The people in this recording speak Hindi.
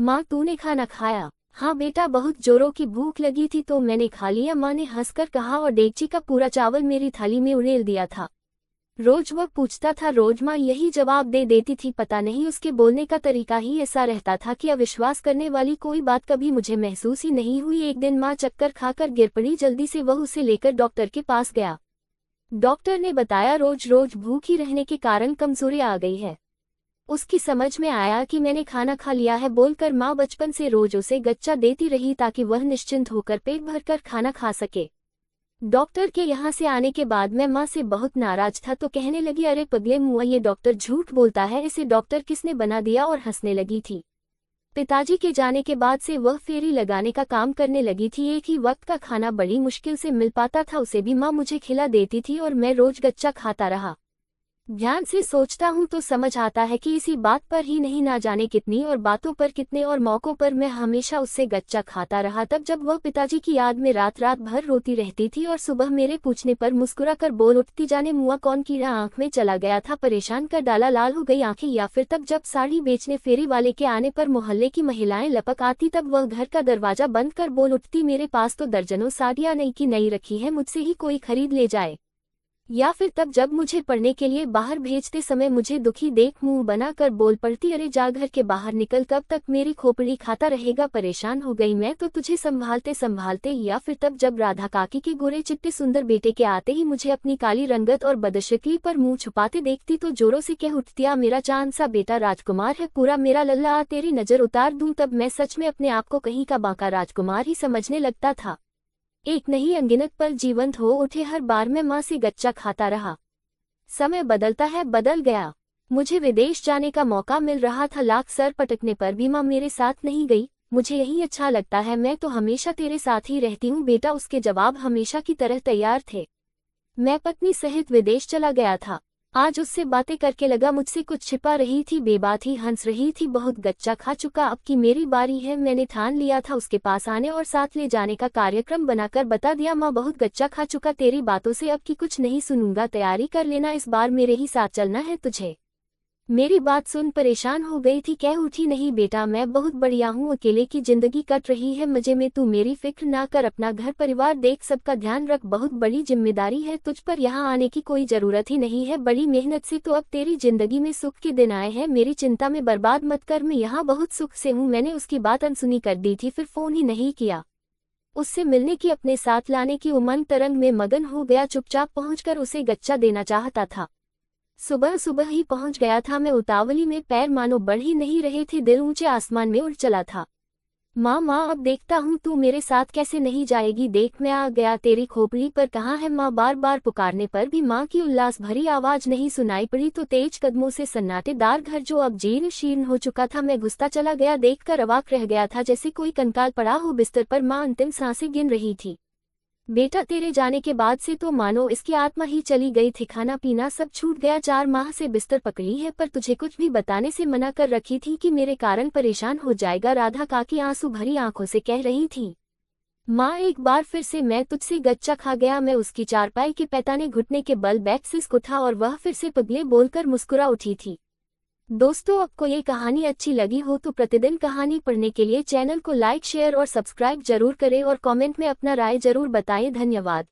माँ तूने खाना खाया? हाँ बेटा, बहुत जोरों की भूख लगी थी तो मैंने खा लिया, माँ ने हंसकर कहा और डेगची का पूरा चावल मेरी थाली में उड़ेल दिया था। रोज वह पूछता था, रोज माँ यही जवाब दे देती थी। पता नहीं उसके बोलने का तरीका ही ऐसा रहता था कि अविश्वास करने वाली कोई बात कभी मुझे महसूस ही नहीं हुई। एक दिन माँ चक्कर खाकर गिर पड़ी। जल्दी से वह उसे लेकर डॉक्टर के पास गया। डॉक्टर ने बताया रोज रोज भूखी रहने के कारण कमजोरी आ गई है। उसकी समझ में आया कि मैंने खाना खा लिया है बोलकर माँ बचपन से रोज उसे गच्चा देती रही ताकि वह निश्चिंत होकर पेट भरकर खाना खा सके। डॉक्टर के यहाँ से आने के बाद मैं माँ से बहुत नाराज था तो कहने लगी, अरे पगले मुआ, ये डॉक्टर झूठ बोलता है, इसे डॉक्टर किसने बना दिया? और हंसने लगी थी। पिताजी के जाने के बाद से वह फेरी लगाने का काम करने लगी थी। एक ही वक्त का खाना बड़ी मुश्किल से मिल पाता था, उसे भी माँ मुझे खिला देती थी और मैं रोज गच्चा खाता रहा। ध्यान से सोचता हूँ तो समझ आता है कि इसी बात पर ही नहीं, ना जाने कितनी और बातों पर, कितने और मौकों पर मैं हमेशा उससे गच्चा खाता रहा। तब जब वह पिताजी की याद में रात रात भर रोती रहती थी और सुबह मेरे पूछने पर मुस्कुरा कर बोल उठती, जाने मुआ कौन कीड़ा आंख में चला गया था, परेशान कर डाला, लाल हो गई आंखें। या फिर तब जब साड़ी बेचने फेरी वाले के आने पर मोहल्ले की महिलाएं लपक आती, तब वह घर का दरवाजा बंद कर बोल उठती, मेरे पास तो दर्जनों साड़ियां नई की नई रखी है, मुझसे ही कोई खरीद ले जाए। या फिर तब जब मुझे पढ़ने के लिए बाहर भेजते समय मुझे दुखी देख मुंह बनाकर बोल पड़ती, अरे जा घर के बाहर निकल, कब तक मेरी खोपड़ी खाता रहेगा, परेशान हो गई मैं तो तुझे संभालते संभालते। या फिर तब जब राधा काकी के गोरे चिट्टे सुंदर बेटे के आते ही मुझे अपनी काली रंगत और बदशक्ली पर मुंह छुपाते देखती तो जोरों से कह उठती, मेरा चांद सा बेटा राजकुमार है पूरा, मेरा लल्ला, तेरी नजर उतार दूं। तब मैं सच में अपने आप को कहीं का बांका राजकुमार ही समझने लगता था। एक नहीं अनगिनत पल जीवंत हो उठे, हर बार मैं माँ से गच्चा खाता रहा। समय बदलता है, बदल गया। मुझे विदेश जाने का मौका मिल रहा था, लाख सर पटकने पर भी माँ मेरे साथ नहीं गई। मुझे यही अच्छा लगता है, मैं तो हमेशा तेरे साथ ही रहती हूँ बेटा, उसके जवाब हमेशा की तरह तैयार थे। मैं पत्नी सहित विदेश चला गया था। आज उससे बातें करके लगा मुझसे कुछ छिपा रही थी, बेबात ही हंस रही थी। बहुत गच्चा खा चुका, अब की मेरी बारी है। मैंने ठान लिया था उसके पास आने और साथ ले जाने का कार्यक्रम बनाकर बता दिया, माँ बहुत गच्चा खा चुका, तेरी बातों से अब की कुछ नहीं सुनूंगा, तैयारी कर लेना, इस बार मेरे ही साथ चलना है तुझे। मेरी बात सुन परेशान हो गई थी, कह उठी, नहीं बेटा मैं बहुत बढ़िया हूँ, अकेले की जिंदगी कट रही है मजे में, तू मेरी फिक्र ना कर, अपना घर परिवार देख, सबका ध्यान रख, बहुत बड़ी जिम्मेदारी है तुझ पर, यहाँ आने की कोई जरूरत ही नहीं है, बड़ी मेहनत से तो अब तेरी जिंदगी में सुख के दिन आए हैं, मेरी चिंता में बर्बाद मत कर, मैं यहाँ बहुत सुख से हूँ। मैंने उसकी बात अनसुनी कर दी थी, फिर फोन ही नहीं किया। उससे मिलने की, अपने साथ लाने की उमंग तरंग में मगन हो गया। चुपचाप पहुंचकर उसे गच्चा देना चाहता था। सुबह सुबह ही पहुंच गया था मैं, उतावली में पैर मानो बढ़ ही नहीं रहे थे, दिल ऊंचे आसमान में उड़ चला था। माँ माँ अब देखता हूँ तू मेरे साथ कैसे नहीं जाएगी, देख मैं आ गया, तेरी खोपड़ी पर कहाँ है माँ? बार बार पुकारने पर भी माँ की उल्लास भरी आवाज नहीं सुनाई पड़ी तो तेज कदमों से सन्नाटेदार घर जो अब जीर्ण शीर्ण हो चुका था मैं घुसता चला गया। देखकर अवाक रह गया था, जैसे कोई कंकाल पड़ा हो बिस्तर पर। माँ अंतिम सांसें गिन रही थी। बेटा तेरे जाने के बाद से तो मानो इसकी आत्मा ही चली गई थी, खाना पीना सब छूट गया, 4 माह से बिस्तर पकड़ी है, पर तुझे कुछ भी बताने से मना कर रखी थी कि मेरे कारण परेशान हो जाएगा, राधा काकी आंसू भरी आंखों से कह रही थी। माँ एक बार फिर से मैं तुझसे गच्चा खा गया। मैं उसकी चारपाई के पैताने घुटने के बल बैठ सिसक उठा और वह फिर से पगले बोलकर मुस्कुरा उठी थी। दोस्तों आपको ये कहानी अच्छी लगी हो तो प्रतिदिन कहानी पढ़ने के लिए चैनल को लाइक शेयर और सब्सक्राइब जरूर करें और कमेंट में अपना राय जरूर बताएं। धन्यवाद।